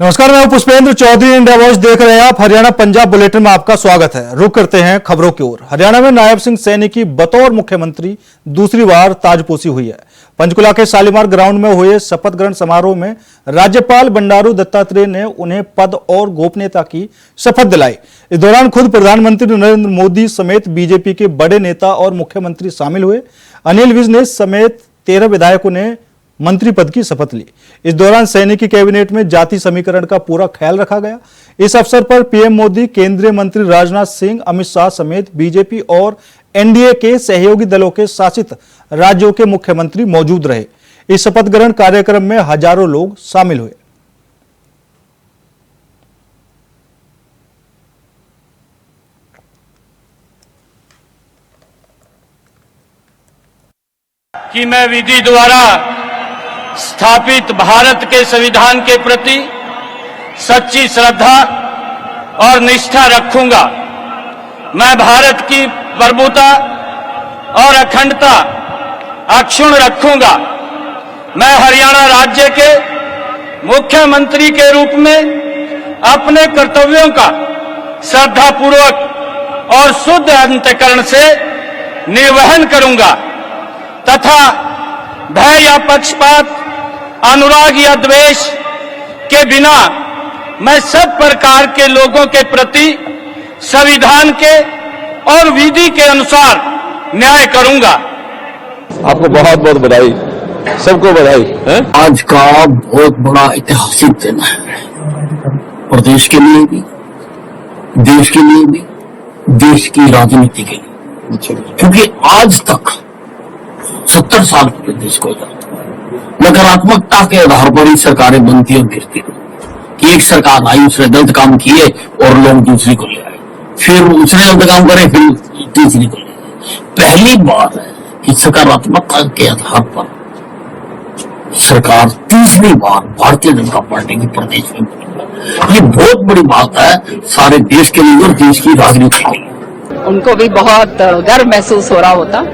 नमस्कार, मैं Pushpendra Chaudhary. India watch देख रहे हैं आप। हरियाणा पंजाब बुलेटिन में आपका स्वागत है। रुक करते हैं खबरों की ओर। हरियाणा में नायब सिंह सैनी की बतौर मुख्यमंत्री दूसरी बार ताजपोशी हुई है। पंचकुला के शालीमार ग्राउंड में हुए शपथ ग्रहण समारोह में राज्यपाल बंडारू दत्तात्रेय ने उन्हें पद और गोपनीयता की शपथ दिलाई। इस दौरान खुद प्रधानमंत्री नरेंद्र मोदी समेत बीजेपी के बड़े नेता और मुख्यमंत्री शामिल हुए। अनिल विज ने समेत 13 विधायकों ने मंत्री पद की शपथ ली। इस दौरान सैनी की कैबिनेट में जाति समीकरण का पूरा ख्याल रखा गया। इस अवसर पर पीएम मोदी, केंद्रीय मंत्री राजनाथ सिंह, अमित शाह समेत बीजेपी और एनडीए के सहयोगी दलों के शासित राज्यों के मुख्यमंत्री मौजूद रहे। इस शपथ ग्रहण कार्यक्रम में हजारों लोग शामिल हुए। कि मैं विधि द्वारा स्थापित भारत के संविधान के प्रति सच्ची श्रद्धा और निष्ठा रखूंगा। मैं भारत की प्रभुता और अखंडता अक्षुण्ण रखूंगा। मैं हरियाणा राज्य के मुख्यमंत्री के रूप में अपने कर्तव्यों का श्रद्धापूर्वक और शुद्ध अंतःकरण से निर्वहन करूंगा तथा भय या पक्षपात, अनुराग या द्वेष के बिना मैं सब प्रकार के लोगों के प्रति संविधान के और विधि के अनुसार न्याय करूंगा। आपको बहुत बहुत बधाई, सबको बधाई है। आज का बहुत बड़ा ऐतिहासिक दिन है, प्रदेश के लिए भी, देश के लिए भी, देश की राजनीति के लिए। क्योंकि आज तक 70 साल पूरे देश को नकारात्मकता के आधार पर ही सरकारें बनती और गिरती रही कि एक सरकार आई, उसने गलत काम किए और लोग दूसरी को ले आए, फिर उसने गलत काम करे, फिर तीसरी को ले आए। पहली बार है कि सकारात्मकता के आधार पर सरकार तीसरी बार भारतीय जनता पार्टी की प्रदेश में बनी। ये बहुत बड़ी बात है सारे देश के लिए और देश की राजनीति के लिए। उनको भी बहुत गर्व महसूस हो रहा होता,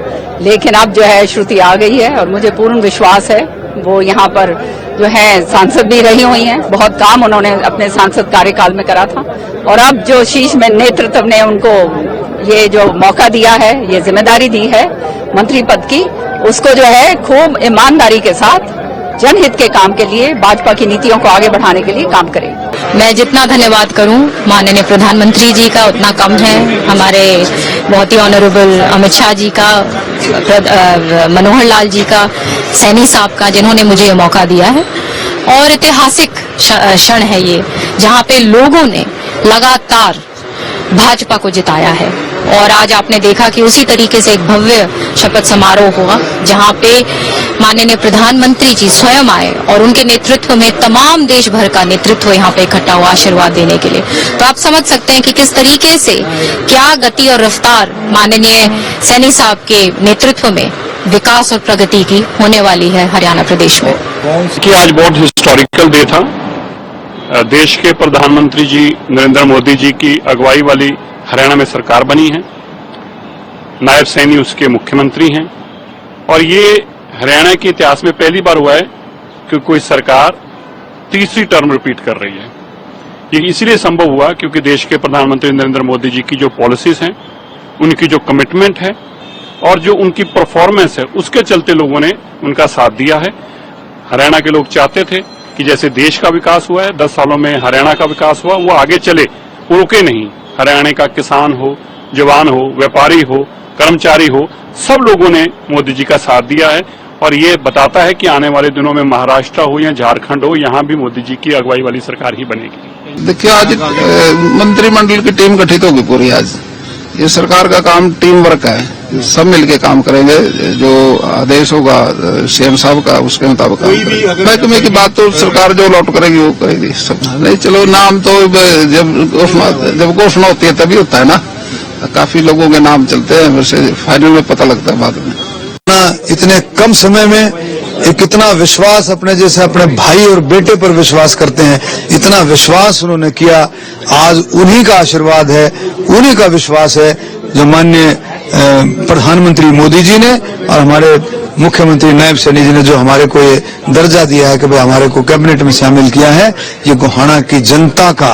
लेकिन अब जो है श्रुति आ गई है और मुझे पूर्ण विश्वास है वो यहाँ पर जो है सांसद भी रही हुई हैं। बहुत काम उन्होंने अपने सांसद कार्यकाल में करा था और अब जो शीर्ष में नेतृत्व ने उनको ये जो मौका दिया है, ये जिम्मेदारी दी है मंत्री पद की, उसको जो है खूब ईमानदारी के साथ जनहित के काम के लिए, भाजपा की नीतियों को आगे बढ़ाने के लिए काम करें। मैं जितना धन्यवाद करूं माननीय प्रधानमंत्री जी का उतना कम है। हमारे बहुत ही ऑनरेबल अमित शाह जी का, मनोहर लाल जी का, सैनी साहब का, जिन्होंने मुझे ये मौका दिया है। और ऐतिहासिक क्षण है ये, जहां पे लोगों ने लगातार भाजपा को जिताया है। और आज आपने देखा कि उसी तरीके से एक भव्य शपथ समारोह हुआ जहां पे माननीय प्रधानमंत्री जी स्वयं आए और उनके नेतृत्व में तमाम देश भर का नेतृत्व यहाँ पे इकट्ठा हुआ आशीर्वाद देने के लिए। तो आप समझ सकते हैं कि किस तरीके से क्या गति और रफ्तार माननीय सैनी साहब के नेतृत्व में विकास और प्रगति की होने वाली है हरियाणा प्रदेश में। कि आज बहुत हिस्टोरिकल डे था। देश के प्रधानमंत्री जी नरेंद्र मोदी जी की अगुवाई वाली हरियाणा में सरकार बनी है। नायब सैनी उसके मुख्यमंत्री हैं और ये हरियाणा के इतिहास में पहली बार हुआ है कि कोई सरकार तीसरी टर्म रिपीट कर रही है। ये इसलिए संभव हुआ क्योंकि देश के प्रधानमंत्री नरेंद्र मोदी जी की जो पॉलिसीज हैं, उनकी जो कमिटमेंट है और जो उनकी परफॉर्मेंस है, उसके चलते लोगों ने उनका साथ दिया है। हरियाणा के लोग चाहते थे कि जैसे देश का विकास हुआ है, 10 सालों में हरियाणा का विकास हुआ, वो आगे चले, वो रुके नहीं। हरियाणा का किसान हो, जवान हो, व्यापारी हो, कर्मचारी हो, सब लोगों ने मोदी जी का साथ दिया है। और ये बताता है कि आने वाले दिनों में महाराष्ट्र हो या झारखंड हो, यहाँ भी मोदी जी की अगुवाई वाली सरकार ही बनेगी। देखिए, आज मंत्रिमंडल की टीम गठित होगी पूरी। आज ये सरकार का काम टीम वर्क है, सब मिलके काम करेंगे। जो आदेश होगा सीएम साहब का, उसके मुताबिक महकमे की बात तो सरकार जो अलॉट करेगी वो करेगी। सब नहीं, चलो नाम तो जब घोषणा होती है तभी होता है ना। काफी लोगों के नाम चलते हैं, वैसे फाइनल में पता लगता है बाद में। इतने कम समय में एक इतना विश्वास, अपने जैसे अपने भाई और बेटे पर विश्वास करते हैं, इतना विश्वास उन्होंने किया। आज उन्हीं का आशीर्वाद है, उन्हीं का विश्वास है जो माननीय प्रधानमंत्री मोदी जी ने और हमारे मुख्यमंत्री नायब सैनी जी ने जो हमारे को ये दर्जा दिया है कि भाई हमारे को कैबिनेट में शामिल किया है, ये गोहाना की जनता का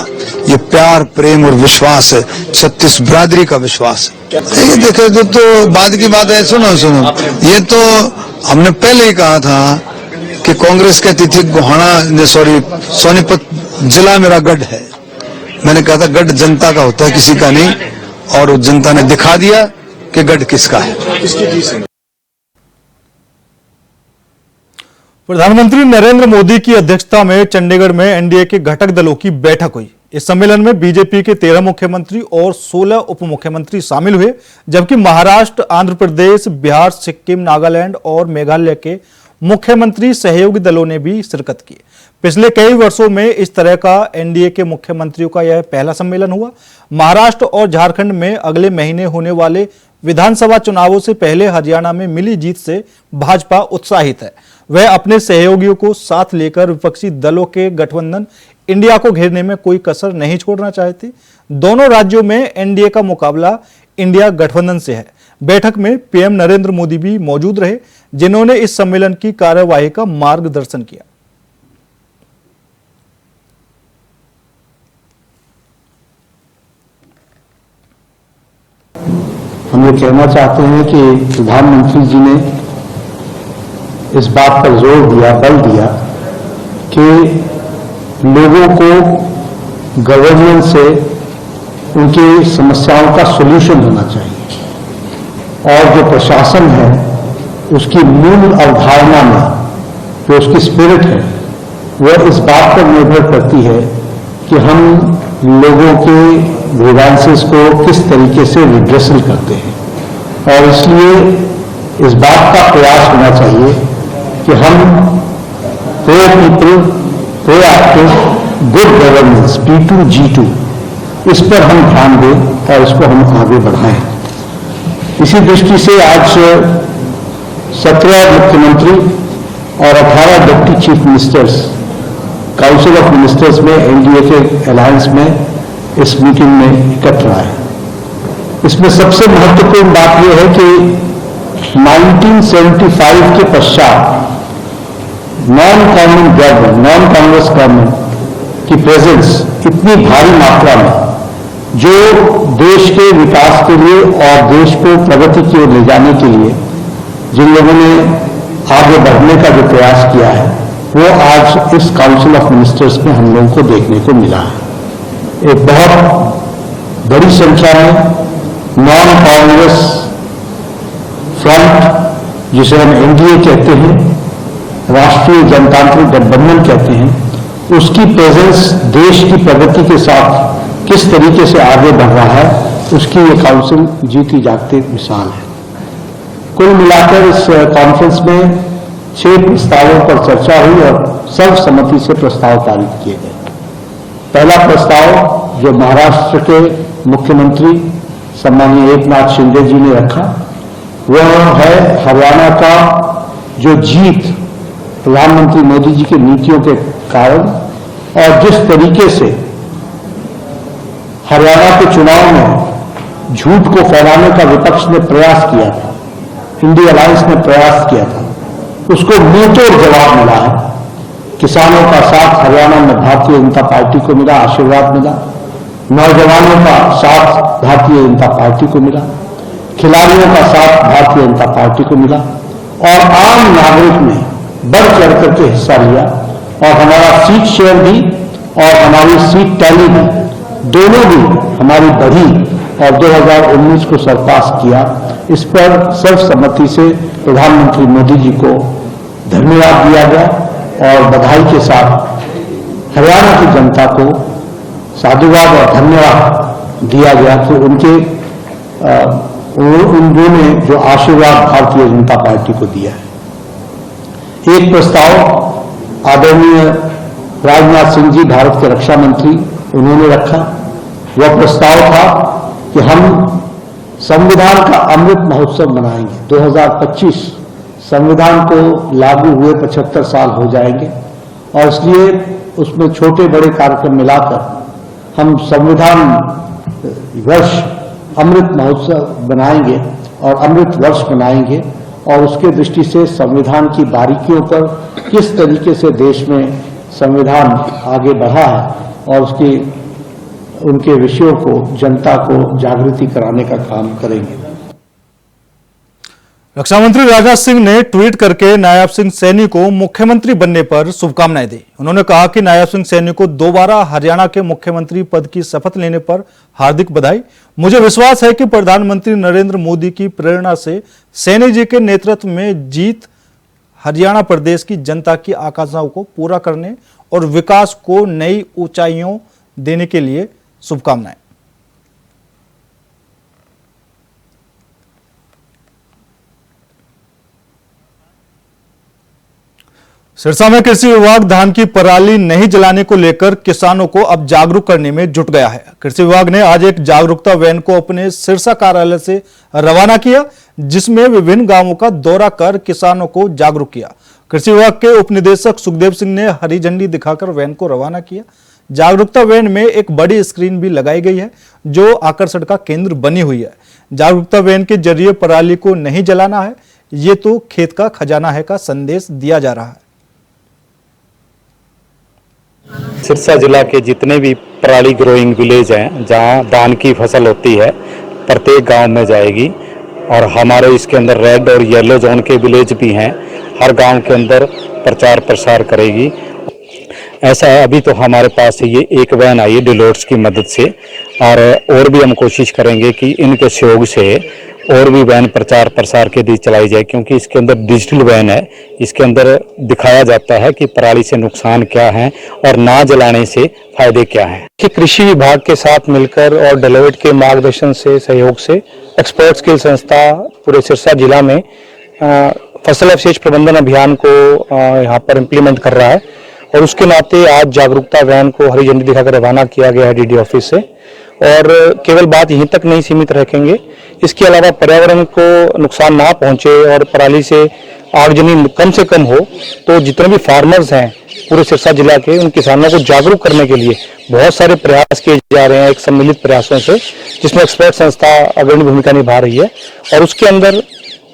ये प्यार, प्रेम और विश्वास है, छत्तीस बिरादरी का विश्वास है। ये देखे तो बाद की बात है, सुनो, ये तो हमने पहले ही कहा था कि कांग्रेस कहती थी गोहाना सोनीपत जिला मेरा गढ़ है। मैंने कहा था गढ़ जनता का होता है, किसी का नहीं, और उस जनता ने दिखा दिया कि गढ़ किसका है। प्रधानमंत्री नरेंद्र मोदी की अध्यक्षता में चंडीगढ़ में एनडीए के घटक दलों की बैठक हुई। इस सम्मेलन में बीजेपी के 13 मुख्यमंत्री और 16 उप मुख्यमंत्री शामिल हुए, जबकि महाराष्ट्र, आंध्र प्रदेश, बिहार, सिक्किम, नागालैंड और मेघालय के मुख्यमंत्री सहयोगी दलों ने भी शिरकत की। पिछले कई वर्षों में इस तरह का एनडीए के मुख्यमंत्रियों का यह पहला सम्मेलन हुआ। महाराष्ट्र और झारखंड में अगले महीने होने वाले विधानसभा चुनावों से पहले हरियाणा में मिली जीत से भाजपा उत्साहित है। वह अपने सहयोगियों को साथ लेकर विपक्षी दलों के गठबंधन इंडिया को घेरने में कोई कसर नहीं छोड़ना चाहती। दोनों राज्यों में एनडीए का मुकाबला इंडिया गठबंधन से है। बैठक में पीएम नरेंद्र मोदी भी मौजूद रहे, जिन्होंने इस सम्मेलन की कार्यवाही का मार्गदर्शन किया। हम ये कहना चाहते हैं कि प्रधानमंत्री जी ने इस बात पर जोर दिया, बल दिया कि लोगों को गवर्नेंस से उनकी समस्याओं का सॉल्यूशन होना चाहिए, और जो प्रशासन है उसकी मूल अवधारणा में जो उसकी स्पिरिट है वह इस बात पर निर्भर करती है कि हम लोगों के ग्रीवेंसेस को किस तरीके से रिड्रेसल करते हैं। और इसलिए इस बात का प्रयास होना चाहिए कि हम pro people, proactive, good governance, P2G2, इस पर हम ध्यान दें और इसको हम आगे बढ़ाएं। इसी दृष्टि से आज 17 मुख्यमंत्री और 18 deputy chief ministers council of ministers में एनडीए के अलायंस में इस मीटिंग में इकट्ठा आए। इसमें सबसे महत्वपूर्ण बात यह है कि 1975 के पश्चात नॉन कांग्रेस गवर्नमेंट की प्रेजेंस इतनी भारी मात्रा में जो देश के विकास के लिए और देश को प्रगति की ओर ले जाने के लिए जिन लोगों ने आगे बढ़ने का जो प्रयास किया है वो आज इस काउंसिल ऑफ मिनिस्टर्स में हम लोगों को देखने को मिला है। एक बहुत बड़ी संख्या में नॉन कांग्रेस फ्रंट, जिसे हम एनडीए कहते हैं, राष्ट्रीय जनतांत्रिक गठबंधन कहते हैं, उसकी प्रेजेंस देश की प्रगति के साथ किस तरीके से आगे बढ़ रहा है उसकी ये काउंसिल जीती जागती मिसाल है। कुल मिलाकर इस कॉन्फ्रेंस में 6 प्रस्तावों पर चर्चा हुई और सर्वसम्मति से प्रस्ताव पारित किए गए। पहला प्रस्ताव जो महाराष्ट्र के मुख्यमंत्री सम्माननीय एकनाथ शिंदे जी ने रखा वह है हरियाणा का जो जीत प्रधानमंत्री मोदी जी की नीतियों के कारण और जिस तरीके से हरियाणा के चुनाव में झूठ को फैलाने का विपक्ष ने प्रयास किया था, इंडिया अलायंस ने प्रयास किया था, उसको मुंहतोड़ जवाब मिला है। किसानों का साथ हरियाणा में भारतीय जनता पार्टी को मिला, आशीर्वाद मिला। नौजवानों का साथ भारतीय जनता पार्टी को मिला, खिलाड़ियों का साथ भारतीय जनता पार्टी को मिला और आम नागरिक ने बढ़ चढ़ करके हिस्सा लिया और हमारा सीट शेयर भी और हमारी सीट टैली भी दोनों भी हमारी बढ़ी और 2019 को सरपास किया। इस पर सर्वसम्मति से प्रधानमंत्री मोदी जी को धन्यवाद दिया गया और बधाई के साथ हरियाणा की जनता को साधुवाद और धन्यवाद दिया गया कि उन्होंने जो आशीर्वाद भारतीय जनता पार्टी को दिया है। एक प्रस्ताव आदरणीय राजनाथ सिंह जी, भारत के रक्षा मंत्री, उन्होंने रखा। वह प्रस्ताव था कि हम संविधान का अमृत महोत्सव मनाएंगे। 2025 संविधान को लागू हुए 75 साल हो जाएंगे और इसलिए उसमें छोटे बड़े कार्यक्रम मिलाकर हम संविधान वर्ष अमृत महोत्सव बनाएंगे और अमृत वर्ष मनाएंगे और उसके दृष्टि से संविधान की बारीकियों पर किस तरीके से देश में संविधान आगे बढ़ा है और उनके विषयों को जनता को जागृति कराने का काम करेंगे। रक्षा मंत्री राजनाथ सिंह ने ट्वीट करके नायब सिंह सैनी को मुख्यमंत्री बनने पर शुभकामनाएं दी। उन्होंने कहा कि नायब सिंह सैनी को दोबारा हरियाणा के मुख्यमंत्री पद की शपथ लेने पर हार्दिक बधाई। मुझे विश्वास है कि प्रधानमंत्री नरेंद्र मोदी की प्रेरणा से सैनी जी के नेतृत्व में जीत हरियाणा प्रदेश की जनता की आकांक्षाओं को पूरा करने और विकास को नई ऊंचाइयों देने के लिए शुभकामनाएं। सिरसा में कृषि विभाग धान की पराली नहीं जलाने को लेकर किसानों को अब जागरूक करने में जुट गया है। कृषि विभाग ने आज एक जागरूकता वैन को अपने सिरसा कार्यालय से रवाना किया, जिसमें विभिन्न गांवों का दौरा कर किसानों को जागरूक किया। कृषि विभाग के उप निदेशक सुखदेव सिंह ने हरी झंडी दिखाकर वैन को रवाना किया। जागरूकता वैन में एक बड़ी स्क्रीन भी लगाई गई है, जो आकर्षण का केंद्र बनी हुई है। जागरूकता वैन के जरिए पराली को नहीं जलाना है, ये तो खेत का खजाना है का संदेश दिया जा रहा है। सिरसा जिला के जितने भी पराली ग्रोइंग विलेज हैं, जहां धान की फसल होती है, प्रत्येक गांव में जाएगी और हमारे इसके अंदर रेड और येलो जोन के विलेज भी हैं, हर गांव के अंदर प्रचार प्रसार करेगी। ऐसा है, अभी तो हमारे पास ये एक वैन आई है डिलोट्स की मदद से, और भी हम कोशिश करेंगे कि इनके सहयोग से और भी वैन प्रचार प्रसार के लिए चलाई जाए, क्योंकि इसके अंदर डिजिटल वैन है। इसके अंदर दिखाया जाता है कि पराली से नुकसान क्या है और ना जलाने से फायदे क्या हैं। कि कृषि विभाग के साथ मिलकर और डेलोइट के मार्गदर्शन से, सहयोग से एक्सपर्ट स्किल संस्था पूरे सिरसा जिला में फसल अवशेष प्रबंधन अभियान को यहाँ पर इम्प्लीमेंट कर रहा है, और उसके नाते आज जागरूकता वैन को हरी झंडी दिखाकर रवाना किया गया है डीडी ऑफिस से। और केवल बात यहीं तक नहीं सीमित रखेंगे, इसके अलावा पर्यावरण को नुकसान ना पहुंचे और पराली से आगजनी कम से कम हो, तो जितने भी फार्मर्स हैं पूरे सिरसा जिला के, उन किसानों को जागरूक करने के लिए बहुत सारे प्रयास किए जा रहे हैं एक सम्मिलित प्रयासों से, जिसमें एक्सपर्ट संस्था अग्रणी भूमिका निभा रही है। और उसके अंदर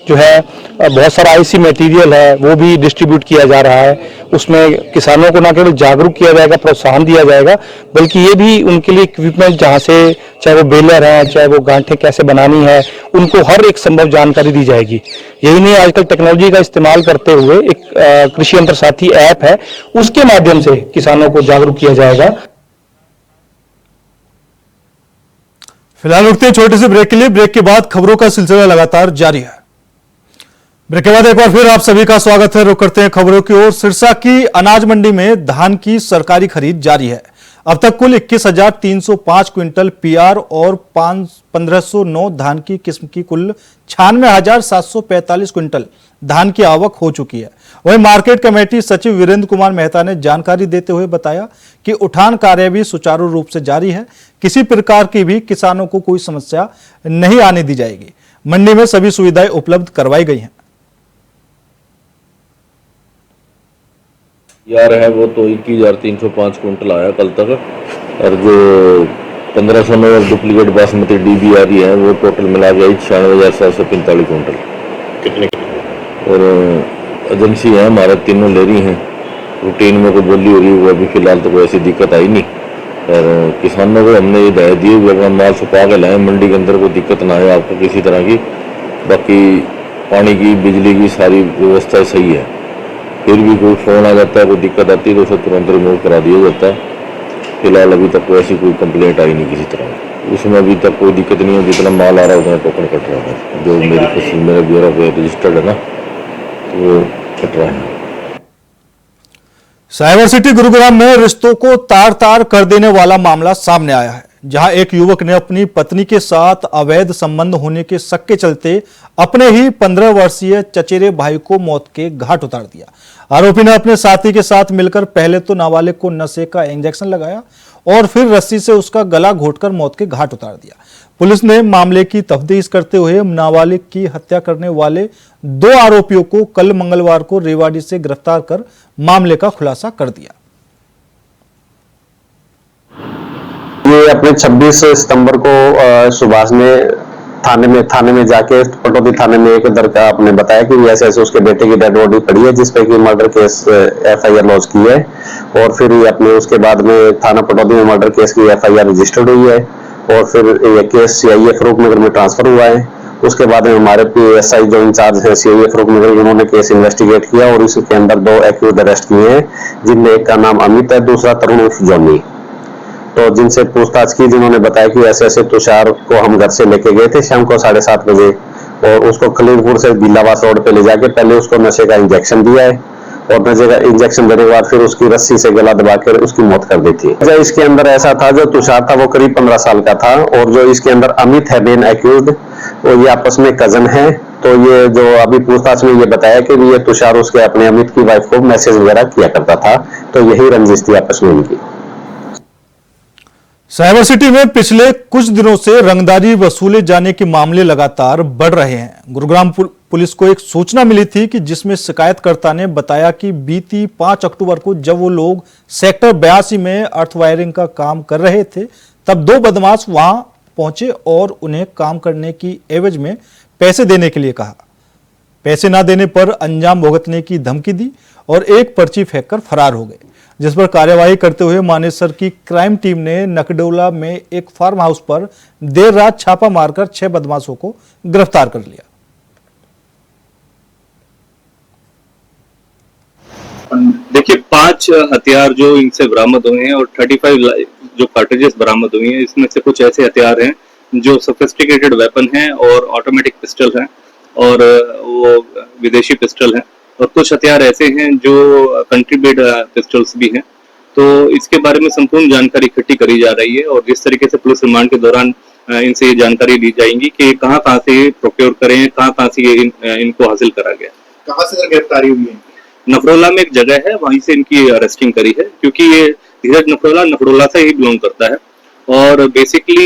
जो है बहुत सारा आईसी मटेरियल है, वो भी डिस्ट्रीब्यूट किया जा रहा है। उसमें किसानों को न केवल जागरूक किया जाएगा, प्रोत्साहन दिया जाएगा, बल्कि ये भी उनके लिए इक्विपमेंट, जहाँ से चाहे वो बेलर है, चाहे वो गांठें कैसे बनानी है, उनको हर एक संभव जानकारी दी जाएगी। यही नहीं, आजकल टेक्नोलॉजी का इस्तेमाल करते हुए एक कृषि यंत्र साथी ऐप है, उसके माध्यम से किसानों को जागरूक किया जाएगा। फिलहाल रुकते हैं छोटे से ब्रेक के लिए। ब्रेक के बाद खबरों का सिलसिला लगातार जारी है। ब्रेक के बाद एक बार फिर आप सभी का स्वागत है। रुक करते हैं खबरों की ओर। सिरसा की अनाज मंडी में धान की सरकारी खरीद जारी है। अब तक कुल 21,305 क्विंटल पीआर और 1509 धान की किस्म की कुल 96,745 क्विंटल धान की आवक हो चुकी है। वहीं मार्केट कमेटी सचिव वीरेंद्र कुमार मेहता ने जानकारी देते हुए बताया कि उठान कार्य भी सुचारू रूप से जारी है। किसी प्रकार की भी किसानों को कोई समस्या नहीं आने दी जाएगी। मंडी में सभी सुविधाएं उपलब्ध करवाई गई हैं। यार है वो तो 21,305 क्विंटल आया कल तक, और जो 1509 डुप्लीकेट बासमती डीबी आ रही है वो टोटल मिला के 96,745 क्विंटल। कितने? और एजेंसी है हमारे, तीनों ले रही हैं, रूटीन में कोई बोली हो रही है, वो अभी फिलहाल तो कोई ऐसी दिक्कत आई नहीं। और किसानों को हमने ये हिदायत दी है अपना माल छुपा के लाएं, मंडी के अंदर कोई दिक्कत ना आए आपको किसी तरह की। बाकी पानी की, बिजली की सारी व्यवस्था सही है। फिर भी कोई फोन आ जाता है, कोई दिक्कत आती है तो उसे तुरंत रिमूव करा दिया जाता है। फिलहाल अभी तक कोई ऐसी कोई कंप्लेंट आई नहीं किसी तरह। उसमें अभी तक कोई दिक्कत नहीं है, जितना माल आ रहा है उतना टोकन कट रहा है। जो मेरी फसल मेरे ब्यूरो पे रजिस्टर्ड है ना, तो वो कट रहा है। साइबर सिटी गुरुग्राम में रिश्तों को तार तार कर देने वाला मामला सामने आया है, जहां एक युवक ने अपनी पत्नी के साथ अवैध संबंध होने के शक के चलते अपने ही 15 वर्षीय चचेरे भाई को मौत के घाट उतार दिया। आरोपी ने अपने साथी के साथ मिलकर पहले तो नाबालिग को नशे का इंजेक्शन लगाया और फिर रस्सी से उसका गला घोंटकर मौत के घाट उतार दिया। पुलिस ने मामले की तफ्तीश करते हुए नाबालिग की हत्या करने वाले 2 आरोपियों को कल मंगलवार को रेवाड़ी से गिरफ्तार कर मामले का खुलासा कर दिया। ये अपने 26 सितंबर को सुभाष ने थाने में जाके पटौदी थाने में एक लड़का आपने बताया कि ऐसे ऐसे उसके बेटे की डेड बॉडी पड़ी है जिसपे कि मर्डर केस FIR लॉन्च की है, और फिर ये अपने उसके बाद में थाना पटौदी में मर्डर केस की FIR रजिस्टर्ड हुई है, और फिर ये केस CIA फरूखनगर में ट्रांसफर हुआ है। उसके बाद में हमारे PSI जो इंचार्ज है CIA फरूखनगर, उन्होंने केस इन्वेस्टिगेट किया और इसके अंदर 2 एक्यूज अरेस्ट किए हैं, जिनमें एक का नाम अमित है, दूसरा तरुण उर्फ जॉनी। तो जिनसे पूछताछ की, जिन्होंने बताया कि ऐसे ऐसे तुषार को हम घर से लेके गए थे शाम को 7:30 बजे, और उसको खलीलपुर से दिलावास रोड पे ले जाके पहले उसको नशे का इंजेक्शन दिया है, और नशे का इंजेक्शन देने के बाद फिर उसकी रस्सी से गला दबाकर उसकी मौत कर दी थी। जो इसके अंदर ऐसा था, जो तुषार था वो करीब 15 साल का था, और जो इसके अंदर अमित है मेन एक्यूज्ड, वो ये आपस में कजन है। तो ये जो अभी पूछताछ में ये बताया कि ये तुषार उसके अपने अमित की वाइफ को मैसेज वगैरह किया करता था, तो यही रंजिश थी आपस में उनकी। साइबर सिटी में पिछले कुछ दिनों से रंगदारी वसूले जाने के मामले लगातार बढ़ रहे हैं। गुरुग्राम पुलिस को एक सूचना मिली थी कि जिसमें शिकायतकर्ता ने बताया कि बीती 5 अक्टूबर को जब वो लोग सेक्टर 82 में अर्थ वायरिंग का काम कर रहे थे, तब 2 बदमाश वहां पहुंचे और उन्हें काम करने की एवज में पैसे देने के लिए कहा। पैसे ना देने पर अंजाम भुगतने की धमकी दी और एक पर्ची फेंककर फरार हो गए, जिस पर कार्यवाही करते हुए मानेसर की क्राइम टीम ने नकडोला में एक फार्म हाउस पर देर रात छापा मारकर 6 बदमाशों को गिरफ्तार कर लिया। देखिए, 5 हथियार जो इनसे बरामद हुए हैं और 35 जो कार्ट्रिजेस बरामद हुई हैं, इसमें से कुछ ऐसे हथियार हैं जो सोफिस्टिकेटेड वेपन हैं और ऑटोमेटिक पिस्टल हैं, और वो विदेशी पिस्टल हैं, और कुछ हथियार ऐसे हैं जो कंट्री मेड पिस्टल्स भी हैं। तो इसके बारे में संपूर्ण जानकारी इकट्ठी करी जा रही है, और जिस तरीके से पुलिस रिमांड के दौरान इनसे ये जानकारी ली जाएगी कि कहाँ से प्रोक्योर करें, कहाँ से इनको हासिल करा गया। कहाँ से गिरफ्तारी हुई है? नफरोला में एक जगह है, वहीं से इनकी अरेस्टिंग करी है, क्योंकि ये धीरज नफरोला से ही बिलोंग करता है, और बेसिकली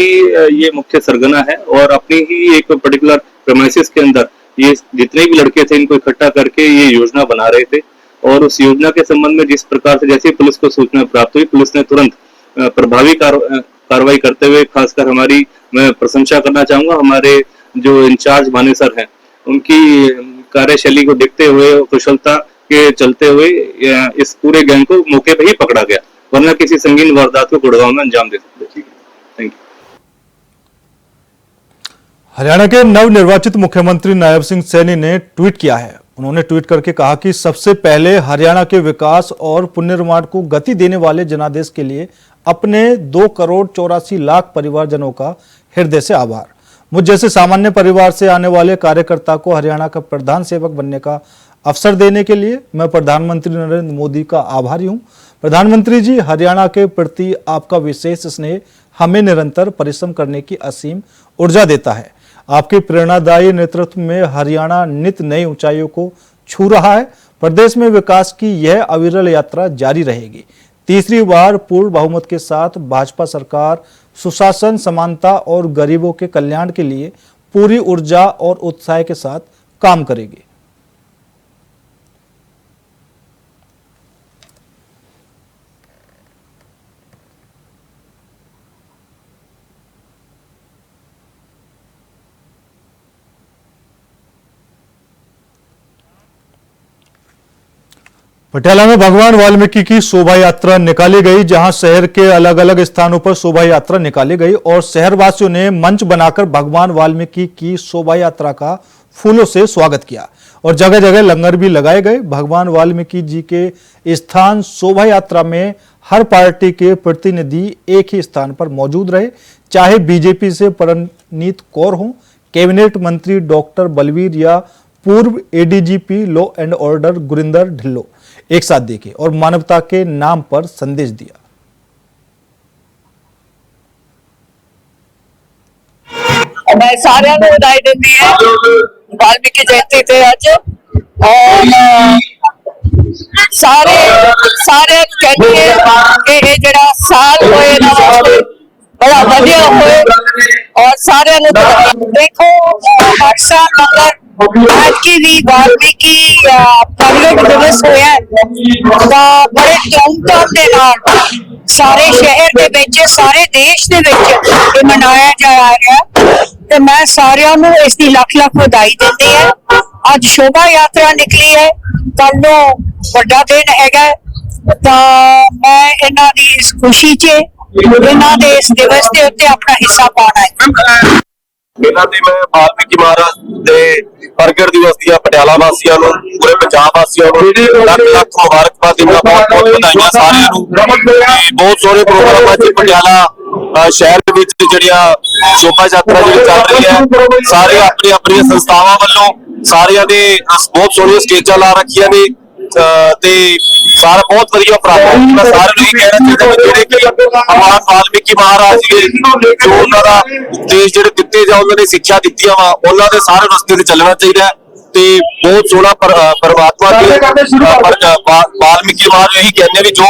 ये मुख्य सरगना है, और अपनी ही एक पर्टिकुलर प्रेमाइसिस के अंदर ये जितने भी लड़के थे इनको इकट्ठा करके ये योजना बना रहे थे। और उस योजना के संबंध में जिस प्रकार से जैसे पुलिस को सूचना प्राप्त हुई, पुलिस ने तुरंत प्रभावी कार्रवाई करते हुए, खासकर मैं प्रशंसा करना चाहूंगा हमारे जो इंचार्ज मानेसर हैं, उनकी कार्यशैली को देखते हुए, कुशलता के चलते हुए इस पूरे गैंग को मौके पर ही पकड़ा गया, वरना किसी संगीन वारदात को गुड़गांव में अंजाम दे सकते थे। Thank you. हरियाणा के नवनिर्वाचित मुख्यमंत्री नायब सिंह सैनी ने ट्वीट किया है। उन्होंने ट्वीट करके कहा कि सबसे पहले हरियाणा के विकास और पुनर्निर्माण को गति देने वाले जनादेश के लिए अपने 2,84,00,000 परिवारजनों का हृदय से आभार। मुझ जैसे सामान्य परिवार से आने वाले कार्यकर्ता को हरियाणा का प्रधान सेवक बनने का अवसर देने के लिए मैं प्रधानमंत्री नरेंद्र मोदी का आभारी हूं। प्रधानमंत्री जी, हरियाणा के प्रति आपका विशेष स्नेह हमें निरंतर परिश्रम करने की असीम ऊर्जा देता है। आपके प्रेरणादायी नेतृत्व में हरियाणा नित नई ऊंचाइयों को छू रहा है। प्रदेश में विकास की यह अविरल यात्रा जारी रहेगी। तीसरी बार पूर्ण बहुमत के साथ भाजपा सरकार सुशासन, समानता और गरीबों के कल्याण के लिए पूरी ऊर्जा और उत्साह के साथ काम करेगी। पटियाला में भगवान वाल्मीकि की शोभा यात्रा निकाली गई, जहां शहर के अलग अलग स्थानों पर शोभा यात्रा निकाली गई और शहरवासियों ने मंच बनाकर भगवान वाल्मीकि की शोभा यात्रा का फूलों से स्वागत किया और जगह जगह लंगर भी लगाए गए। भगवान वाल्मीकि जी के स्थान शोभा यात्रा में हर पार्टी के प्रतिनिधि एक ही स्थान पर मौजूद रहे, चाहे बीजेपी से परनीत कौर हो, कैबिनेट मंत्री डॉक्टर बलवीर या पूर्व ADGP law and order Gurinder Dhillon एक साथ देखे और मानवता के नाम पर संदेश दिया। मैं सारे बधाई देती है, वाल्मीकि जयंती थे आज और सारे कहती है कि ये जरा साल होए ना बड़ा बढ़िया होए और सारे देखो व्हाट्सएप आज की भी वाल्मीकि प्रगट दिवस होया बड़े धूमधाम के नाल सारे शहर दे विच सारे देश दे विच मनाया जा रहा है। ਤੇ ਮੈਂ ਸਾਰਿਆਂ ਨੂੰ ਇਸ ਦੀ ਲੱਖ ਲੱਖ ਵਧਾਈ ਦਿੰਦੀ ਹਾਂ। ਅੱਜ ਸ਼ੋਭਾ ਯਾਤਰਾ ਨਿਕਲੀ ਹੈ, ਕੱਲ ਨੂੰ ਵੱਡਾ ਦਿਨ ਹੈਗਾ, ਤਾਂ ਮੈਂ ਇਹਨਾਂ ਦੀ ਇਸ ਖੁਸ਼ੀ 'ਚ ਇਹਨਾਂ ਦੇ ਇਸ ਦਿਵਸ ਦੇ ਉੱਤੇ ਆਪਣਾ ਹਿੱਸਾ ਪਾਉਣਾ ਹੈ। ਇਹਨਾਂ ਦੇ ਮੈਂ ਵਾਲਮੀਕੀ ਮਹਾਰਾਜ ਦੇ ਪ੍ਰਗਟ ਦਿਵਸ ਦੀਆਂ ਪਟਿਆਲਾ ਵਾਸੀਆਂ ਨੂੰ, ਪੂਰੇ ਪੰਜਾਬ ਵਾਸੀਆਂ ਨੂੰ ਲੱਖ ਲੱਖ ਮੁਬਾਰਕਬਾਦ ਦਿੰਦਾ, ਬਹੁਤ ਬਹੁਤ ਵਧਾਈਆਂ ਸਾਰਿਆਂ ਨੂੰ। ਬਹੁਤ ਸੋਹਣੇ ਪ੍ਰੋਗਰਾਮਾਂ 'ਚ ਪਟਿਆਲਾ ਸ਼ਹਿਰ ਵਿੱਚ ਜਿਹੜੀਆਂ ਸ਼ੋਭਾ ਯਾਤਰਾ ਜਿਹੜੀ ਚੱਲ ਰਹੀ ਹੈ, ਸਾਰੇ ਆਪਣੀ ਆਪਣੀਆਂ ਸੰਸਥਾਵਾਂ ਵੱਲੋਂ ਸਾਰਿਆਂ ਨੇ ਬਹੁਤ ਸੋਹਣੀਆਂ ਸਟੇਜਾਂ ਲਾ ਰੱਖੀਆਂ ਨੇ ਤੇ ਸਾਰਾ ਬਹੁਤ ਵਧੀਆ ਉਪਰਾਲਾ। ਮੈਂ ਸਾਰਿਆਂ ਨੂੰ ਇਹ ਕਹਿਣਾ ਚਾਹੁੰਦਾ ਕਿ ਜਿਹੜੇ ਕਿ ਮਹਾਨ ਵਾਲਮੀਕੀ ਮਹਾਰਾਜ ਜੀ ਜੋ ਉਹਨਾਂ ਦਾ ਉਪਦੇਸ਼ ਜਿਹੜੇ ਦਿੱਤੇ ਜਾਂ ਉਹਨਾਂ ਨੇ ਸਿੱਖਿਆ ਦਿੱਤੀਆਂ ਵਾ, ਉਹਨਾਂ ਦੇ ਸਾਰੇ ਰਸਤੇ ਤੇ ਚੱਲਣਾ ਚਾਹੀਦਾ ਤੇ ਬਹੁਤ ਸੋਹਣਾ ਪਰਮਾਤਮਾ ਦੇ ਵਾਲਮੀਕੀ ਮਹਾਰਾਜ ਇਹੀ ਕਹਿੰਦੇ ਵੀ ਜੋ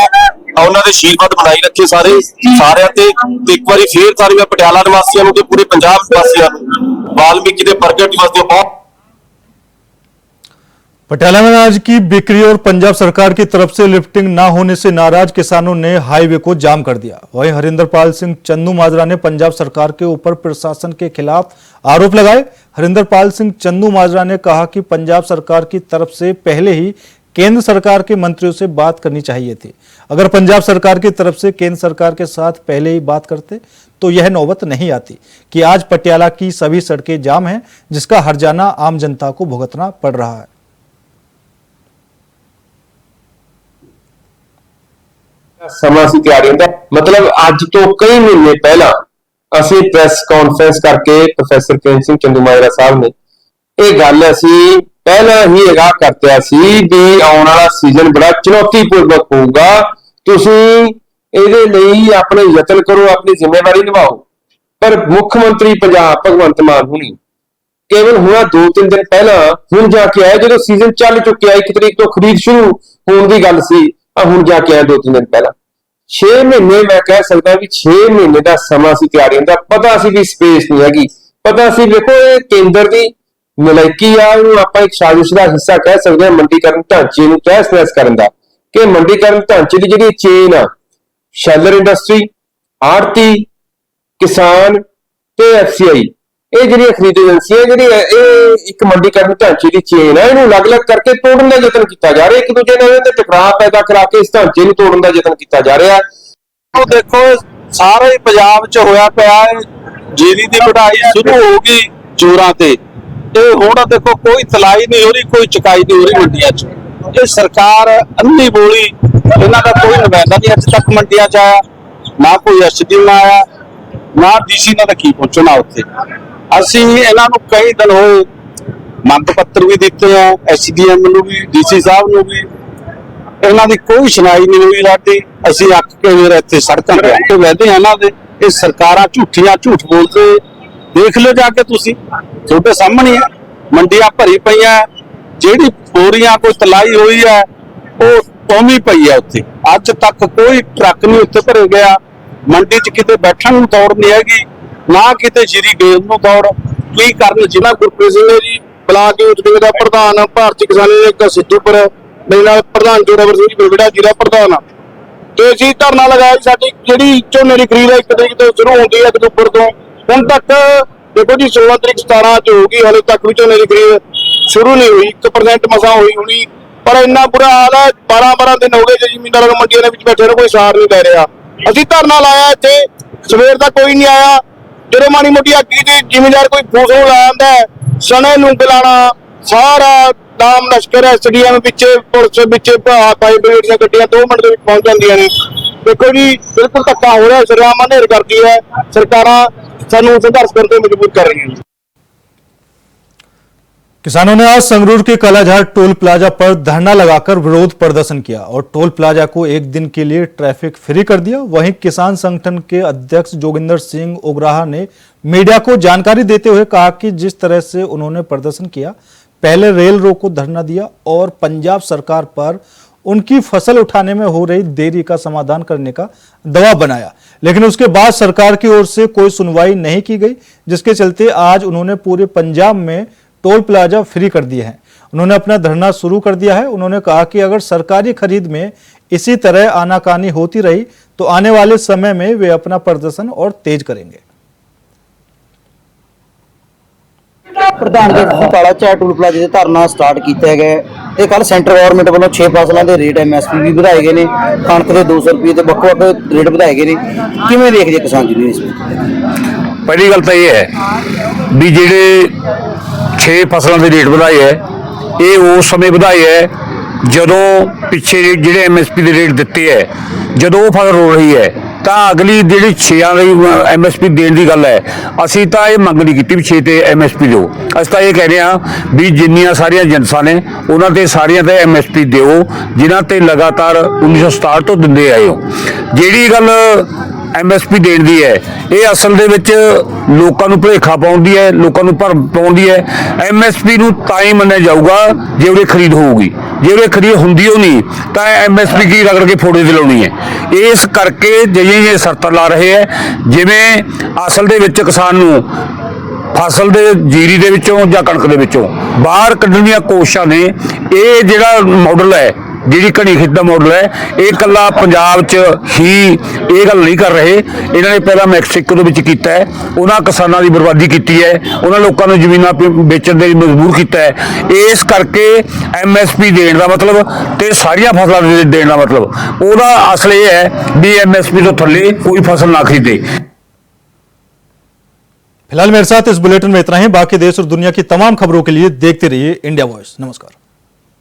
ਉਹਨਾਂ ਦੇ ਆਸ਼ੀਰਵਾਦ ਬਣਾਈ ਰੱਖੇ ਸਾਰਿਆਂ ਤੇ। ਇੱਕ ਵਾਰੀ ਫੇਰ ਸਾਰੇ ਮੈਂ ਪਟਿਆਲਾ ਨਿਵਾਸੀਆਂ ਨੂੰ ਤੇ ਪੂਰੇ ਪੰਜਾਬ ਵਾਸੀਆਂ ਨੂੰ ਵਾਲਮੀਕੀ ਦੇ ਪ੍ਰਗਟ ਦਿਵਸ ਦੀਆਂ ਬਹੁਤ। पटियाला में अनाज की बिक्री और पंजाब सरकार की तरफ से लिफ्टिंग न होने से नाराज किसानों ने हाईवे को जाम कर दिया। वहीं हरिंदरपाल सिंह चन्नू माजरा ने पंजाब सरकार के ऊपर प्रशासन के खिलाफ आरोप लगाए। हरिंदरपाल सिंह चन्नू माजरा ने कहा कि पंजाब सरकार की तरफ से पहले ही केंद्र सरकार के मंत्रियों से बात करनी चाहिए थी। अगर पंजाब सरकार की तरफ से केंद्र सरकार के साथ पहले ही बात करते तो यह नौबत नहीं आती कि आज पटियाला की सभी सड़कें जाम हैं, जिसका हर्जाना आम जनता को भुगतना पड़ रहा है। ਸਮਾਂ ਸੀ ਤਿਆਰੀ ਦਾ ਮਤਲਬ ਅੱਜ ਤੋਂ ਕਈ ਮਹੀਨੇ ਪਹਿਲਾਂ ਅਸੀਂ ਪ੍ਰੈਸ ਕਾਨਫਰੰਸ ਕਰਕੇ ਪ੍ਰੋਫੈਸਰ ਕਿਰਨ ਸਿੰਘ ਚੰਦੂ ਮਾਜਰਾ ਸਾਹਿਬ ਨੇ ਇਹ ਗੱਲ ਅਸੀਂ ਪਹਿਲਾਂ ਹੀ ਅਗਾਹ ਕਰਤਿਆ ਸੀ ਵੀ ਆਉਣ ਵਾਲਾ ਸੀਜ਼ਨ ਬੜਾ ਚੁਣੌਤੀਪੂਰਵਕ ਹੋਊਗਾ, ਤੁਸੀਂ ਇਹਦੇ ਲਈ ਆਪਣੇ ਯਤਨ ਕਰੋ, ਆਪਣੀ ਜ਼ਿੰਮੇਵਾਰੀ ਨਿਭਾਓ। ਪਰ ਮੁੱਖ ਮੰਤਰੀ ਪੰਜਾਬ ਭਗਵੰਤ ਮਾਨ ਹੁਣੀ ਕੇਵਲ ਹੁਣਾ 2-3 ਦਿਨ ਪਹਿਲਾਂ ਹੁਣ ਜਾ ਕੇ ਆਏ, ਜਦੋਂ ਸੀਜ਼ਨ ਚੱਲ ਚੁੱਕਿਆ 1 ਤਰੀਕ ਤੋਂ ਖਰੀਦ ਸ਼ੁਰੂ ਹੋਣ ਦੀ ਗੱਲ ਸੀ, ਹੁਣ ਜਾ ਕੇ ਆਏ 2-3 ਦਿਨ ਪਹਿਲਾਂ। 6 ਮਹੀਨੇ ਮੈਂ ਕਹਿ ਸਕਦਾ ਵੀ 6 ਮਹੀਨੇ ਦਾ ਸਮਾਂ ਸੀ ਤਿਆਰੀਆਂ ਦਾ। ਪਤਾ ਸੀ ਵੀ ਸਪੇਸ ਨਹੀਂ ਹੈਗੀ, ਪਤਾ ਸੀ ਵੇਖੋ ਇਹ ਕੇਂਦਰ ਦੀ ਨਲਾਇਕੀ ਆ, ਉਹਨੂੰ ਆਪਾਂ ਇੱਕ ਸਾਜ਼ਿਸ਼ ਦਾ ਹਿੱਸਾ ਕਹਿ ਸਕਦੇ ਹਾਂ ਮੰਡੀਕਰਨ ਢਾਂਚੇ ਨੂੰ ਤਹਿਸ-ਨਹਿਸ ਕਰਨ ਦਾ, ਕਿ ਮੰਡੀਕਰਨ ਢਾਂਚੇ ਦੀ ਜਿਹੜੀ ਚੇਨ ਆ, ਸ਼ੈਲਰ ਇੰਡਸਟਰੀ, ਆੜਤੀ, ਕਿਸਾਨ ਤੇ FCI, ਇਹ ਜਿਹੜੀਆਂ ਖਰੀਦ ਏਜੰਸੀਆਂ ਜਿਹੜੀ ਇਹ ਇੱਕ ਮੰਡੀਕਰਨ ਢਾਂਚੇ ਦੀ ਚੇਨ ਹੈ, ਇਹਨੂੰ ਅਲੱਗ-ਅਲੱਗ ਕਰਕੇ ਤੋੜਨ ਦਾ ਯਤਨ ਕੀਤਾ ਜਾ ਰਿਹਾ। ਇੱਕ ਦੂਜੇ ਨਾਲ ਇਹਦੇ ਟਕਰਾਅ ਪੈਦਾ ਕਰਾ ਕੇ ਇਸ ਢਾਂਚੇ ਨੂੰ ਤੋੜਨ ਦਾ ਯਤਨ ਕੀਤਾ ਜਾ ਰਿਹਾ। ਉਹ ਦੇਖੋ ਸਾਰੇ ਪੰਜਾਬ 'ਚ ਹੋਇਆ ਪਿਆ ਹੈ, ਜੀਰੀ ਦੀ ਵਢਾਈ ਸ਼ੁਰੂ ਹੋ ਗਈ ਜੋਰਾਂ ਤੇ ਹੁਣ ਦੇਖੋ ਕੋਈ ਤਲਾਈ ਨਹੀਂ ਹੋ ਰਹੀ, ਕੋਈ ਚੁਕਾਈ ਨਹੀਂ ਹੋ ਰਹੀ ਮੰਡੀਆਂ 'ਚ। ਇਹ ਸਰਕਾਰ ਅੰਨੀ ਬੋਲੀ, ਇਹਨਾਂ ਦਾ ਕੋਈ ਨੁਮਾਇੰਦਾ ਨਹੀਂ ਅੱਜ ਤੱਕ ਮੰਡੀਆਂ 'ਚ ਆਇਆ, ਨਾ ਕੋਈ ਐਸਡੀਐਮ ਆਇਆ, ਨਾ ਡੀਸੀ ਨਾਲ ਤਾਂ ਕੀ ਪਹੁੰਚਣਾ ਉੱਥੇ। ਅਸੀਂ ਇਹਨਾਂ ਨੂੰ ਕਈ ਦਿਨ ਹੋਏ ਮੰਗ ਪੱਤਰ ਵੀ ਦਿੱਤੇ ਆ, ਐਸਡੀਐਮ ਨੂੰ ਵੀ, ਡੀਸੀ ਸਾਹਿਬ ਨੂੰ ਵੀ, ਇਹਨਾਂ ਦੀ ਕੋਈ ਸੁਣਾਈ ਨਹੀਂ ਹੋਈ ਸਾਡੀ। ਅਸੀਂ ਅੱਕ ਕੇ ਫਿਰ ਇੱਥੇ ਸੜਕਾਂ ਤੇ ਬਹਿਦੇ ਆ ਇਹਨਾਂ ਦੇ। ਇਹ ਸਰਕਾਰਾਂ ਝੂਠੀਆਂ ਝੂਠ ਬੋਲਦੇ, ਦੇਖ ਲਓ ਜਾ ਕੇ ਤੁਸੀਂ, ਤੁਹਾਡੇ ਸਾਹਮਣੇ ਆ ਮੰਡੀਆਂ ਭਰੀ ਪਈਆਂ, ਜਿਹੜੀ ਬੋਰੀਆਂ ਕੋਈ ਤਲਾਈ ਹੋਈ ਹੈ ਉਹ ਤੋਮੀ ਪਈ ਹੈ ਉੱਥੇ। ਅੱਜ ਤੱਕ ਕੋਈ ਟਰੱਕ ਨਹੀਂ ਉੱਥੇ ਭਰੇ ਗਿਆ। ਮੰਡੀ 'ਚ ਕਿਤੇ ਬੈਠਣ ਨੂੰ ਦੌੜ ਨਹੀਂ ਹੈਗੀ, ਨਾ ਕਿਤੇ ਜੀਰੀ ਗੇਲ ਨੂੰ ਦੌੜ। ਕੀ ਕਰਨ? ਜ਼ਿਲ੍ਹਾ ਗੁਰਪ੍ਰੀਤ ਸਿੰਘ ਨੇ ਜੀ ਬਲਾਕ ਯੂਥ ਵਿੰਗ ਦਾ ਪ੍ਰਧਾਨ, ਭਾਰਤੀ ਕਿਸਾਨ ਯੂਨੀਅਨ ਸਿੱਧੂਪੁਰ, ਮੇਰੇ ਨਾਲ ਪ੍ਰਧਾਨ ਜੋਰਾਵਰ ਸਿੰਘ ਬਲਵੀੜਾ ਜ਼ਿਲ੍ਹਾ ਪ੍ਰਧਾਨ ਆ, ਤੇ ਅਸੀਂ ਧਰਨਾ ਲਗਾਇਆ। ਸਾਡੀ ਜਿਹੜੀ ਝੋਨੇ ਦੀ ਖਰੀਦ 1 ਤਰੀਕ ਤੋਂ ਸ਼ੁਰੂ ਹੁੰਦੀ ਹੈ ਅਕਤੂਬਰ ਤੋਂ, ਹੁਣ ਤੱਕ ਦੇਖੋ ਜੀ 16 ਤਰੀਕ 17 ਚ ਹੋਊਗੀ, ਹਾਲੇ ਤੱਕ ਵੀ ਝੋਨੇ ਦੀ ਖਰੀਦ ਸ਼ੁਰੂ ਨਹੀਂ ਹੋਈ। 1% ਮਸਾਂ ਹੋਈ ਹੋਣੀ, ਪਰ ਇੰਨਾ ਬੁਰਾ ਹਾਲ ਹੈ। 12 ਦਿਨ ਹੋ ਗਏ ਜੇ ਜ਼ਿਮੀਂਦਾਰਾਂ ਨੂੰ ਮੰਡੀਆਂ ਦੇ ਵਿੱਚ ਬੈਠੇ ਨੂੰ ਕੋਈ ਸਾਰ ਨਹੀਂ ਲੈ ਰਿਹਾ। ਅਸੀਂ ਧਰਨਾ ਲਾਇਆ ਇੱਥੇ, ਸਵੇਰ ਦਾ ਕੋਈ ਨਹੀਂ ਆਇਆ। ਜਦੋਂ ਮਾੜੀ ਮੋਟੀ ਅੱਗੀ ਦੀ ਜ਼ਿਮੀਂਦਾਰ ਕੋਈ ਫੋਸਲ ਲਾ ਜਾਂਦਾ ਹੈ, ਸਣੇ ਨੂੰ ਬੁਲਾਣਾ, ਸਾਰਾ ਨਾਮ ਲਸ਼ਕਰ ਐਸਡੀਐਮ ਵਿੱਚ, ਪੁਲਿਸ ਵਿੱਚ, ਫਾਇਰ ਬ੍ਰਿਗੇਡ ਦੀਆਂ ਗੱਡੀਆਂ 2 ਮਿੰਟ ਦੇ ਵਿੱਚ ਪਹੁੰਚ ਜਾਂਦੀਆਂ ਨੇ। ਦੇਖੋ ਜੀ ਬਿਲਕੁਲ ਧੱਕਾ ਹੋ ਰਿਹਾ, ਸ਼ਰੇਆਮ ਹਨੇਰ ਕਰਦੀ ਹੈ ਸਰਕਾਰਾਂ, ਸਾਨੂੰ ਸੰਘਰਸ਼ ਕਰਨ ਤੇ ਮਜਬੂਰ कर रही है। किसानों ने आज संगरूर के कालाझार टोल प्लाजा पर धरना लगाकर विरोध प्रदर्शन किया और टोल प्लाजा को 1 दिन के लिए ट्रैफिक फ्री कर दिया। वहीं किसान संगठन के अध्यक्ष जोगिंदर सिंह ओग्राहा ने मीडिया को जानकारी देते हुए कहा कि जिस तरह से उन्होंने प्रदर्शन किया, पहले रेल रोको धरना दिया और पंजाब सरकार पर उनकी फसल उठाने में हो रही देरी का समाधान करने का दबाव बनाया, लेकिन उसके बाद सरकार की ओर से कोई सुनवाई नहीं की गई, जिसके चलते आज उन्होंने पूरे पंजाब में टोल प्लाजा फ्री कर दिए हैं। उन्होंने अपना धरना शुरू कर दिया है। उन्होंने कहा कि अगर सरकारी खरीद में इसी तरह आनाकानी होती रही तो आने वाले समय में वे अपना प्रदर्शन और तेज करेंगे। ਪ੍ਰਧਾਨ ਜੀ ਤੁਸੀਂ ਕਾਲਾ ਚਾਹ ਟੂਲ ਪਲਾਜ਼ੇ ਤੇ ਧਰਨਾ ਸਟਾਰਟ ਕੀਤਾ ਹੈਗਾ ਤੇ ਕੱਲ ਸੈਂਟਰ ਗਵਰਨਮੈਂਟ ਵੱਲੋਂ 6 ਫਸਲਾਂ ਦੇ ਰੇਟ MSP ਵੀ ਵਧਾਏ ਗਏ ਨੇ, ਕਣਕ ਦੇ 200 ਰੁਪਏ ਤੇ ਵੱਖ-ਵੱਖ ਰੇਟ ਵਧਾਏ ਗਏ ਨੇ, ਕਿਵੇਂ ਦੇਖਦੇ ਕਿਸਾਨ ਜੀ ਇਸ ਵਿੱਚ? ਪਹਿਲੀ ਗੱਲ ਤਾਂ ਇਹ ਹੈ ਵੀ ਜਿਹੜੇ 6 ਫਸਲਾਂ ਦੇ ਰੇਟ ਵਧਾਏ ਹੈ ਇਹ ਉਸ ਸਮੇਂ ਵਧਾਏ ਹੈ ਜਦੋਂ ਪਿੱਛੇ ਜਿਹੜੇ MSP ਦੇ ਰੇਟ ਦਿੱਤੇ ਹੈ, ਜਦੋਂ ਉਹ ਫਸਲ ਰੋ ਰਹੀ ਹੈ ਤਾਂ ਅਗਲੀ ਜਿਹੜੀ 6 ਦੀ MSP ਦੇਣ ਦੀ ਗੱਲ ਹੈ, ਅਸੀਂ ਤਾਂ ਇਹ ਮੰਗ ਨਹੀਂ ਕੀਤੀ ਵੀ 6 ਤੇ MSP ਦਿਓ। ਅਸੀਂ ਤਾਂ ਇਹ ਕਹਿ ਰਹੇ ਹਾਂ ਵੀ ਜਿੰਨੀਆਂ ਸਾਰੀਆਂ ਏਜੰਸੀਆਂ ਨੇ ਉਹਨਾਂ ਤੇ ਸਾਰੀਆਂ ਤੇ MSP ਦਿਓ ਜਿਨ੍ਹਾਂ ਤੇ ਲਗਾਤਾਰ 1967 ਤੋਂ ਦਿੰਦੇ ਆਏ ਹੋ। ਜਿਹੜੀ ਗੱਲ MSP ਦੇਣ ਦੀ ਹੈ ਇਹ ਅਸਲ ਦੇ ਵਿੱਚ ਲੋਕਾਂ ਨੂੰ ਭੁਲੇਖਾ ਪਾਉਂਦੀ ਹੈ, ਲੋਕਾਂ ਨੂੰ ਭਰਮ ਪਾਉਂਦੀ ਹੈ। MSP ਨੂੰ ਤਾਂ ਹੀ ਮੰਨਿਆ ਜਾਊਗਾ ਜੇ ਉਹਦੀ ਖਰੀਦ ਹੋਊਗੀ, ਜੇ ਉਹਦੀ ਖਰੀਦ ਹੁੰਦੀ ਹੋ ਨਹੀਂ ਤਾਂ MSP ਕੀ ਰਗੜ ਕੇ ਫੋੜੇ ਤੇ ਲਾਉਣੀ ਹੈ। ਇਸ ਕਰਕੇ ਜਿਹੜੇ ਸ਼ਰਤਾਂ ਲਾ ਰਹੇ ਹੈ, ਜਿਵੇਂ ਅਸਲ ਦੇ ਵਿੱਚ ਕਿਸਾਨ ਨੂੰ ਫਸਲ ਦੇ ਜੀਰੀ ਦੇ ਵਿੱਚੋਂ ਜਾਂ ਕਣਕ ਦੇ ਵਿੱਚੋਂ ਬਾਹਰ ਕੱਢਣ ਦੀਆਂ ਕੋਸ਼ਿਸ਼ਾਂ ਨੇ। ਇਹ ਜਿਹੜਾ ਮਾਡਲ ਹੈ, ਜਿਹੜੀ ਘਣੀ ਖੇਤ ਦਾ ਮਾਡਲ ਹੈ, ਇਹ ਇਕੱਲਾ ਪੰਜਾਬ 'ਚ ਹੀ ਇਹ ਗੱਲ ਨਹੀਂ ਕਰ ਰਹੇ। ਇਹਨਾਂ ਨੇ ਪਹਿਲਾਂ ਮੈਕਸੀਕੋ ਦੇ ਵਿੱਚ ਕੀਤਾ ਹੈ, ਉਹਨਾਂ ਕਿਸਾਨਾਂ ਦੀ ਬਰਬਾਦੀ ਕੀਤੀ ਹੈ, ਉਹਨਾਂ ਲੋਕਾਂ ਨੂੰ ਜ਼ਮੀਨਾਂ ਵੇਚਣ ਦੇ ਲਈ ਮਜਬੂਰ ਕੀਤਾ ਹੈ। ਇਸ ਕਰਕੇ MSP ਦੇਣ ਦਾ ਮਤਲਬ ਤੇ ਸਾਰੀਆਂ ਫਸਲਾਂ ਦੇ ਦੇਣ ਦਾ ਮਤਲਬ ਉਹਦਾ ਅਸਲ ਇਹ ਹੈ ਵੀ MSP ਤੋਂ थल्ले कोई फसल ना खरीदे। फिलहाल मेरे साथ इस बुलेटिन में इतना ही। बाकी देश और दुनिया की तमाम खबरों के लिए देखते रहिए इंडिया वॉइस। नमस्कार।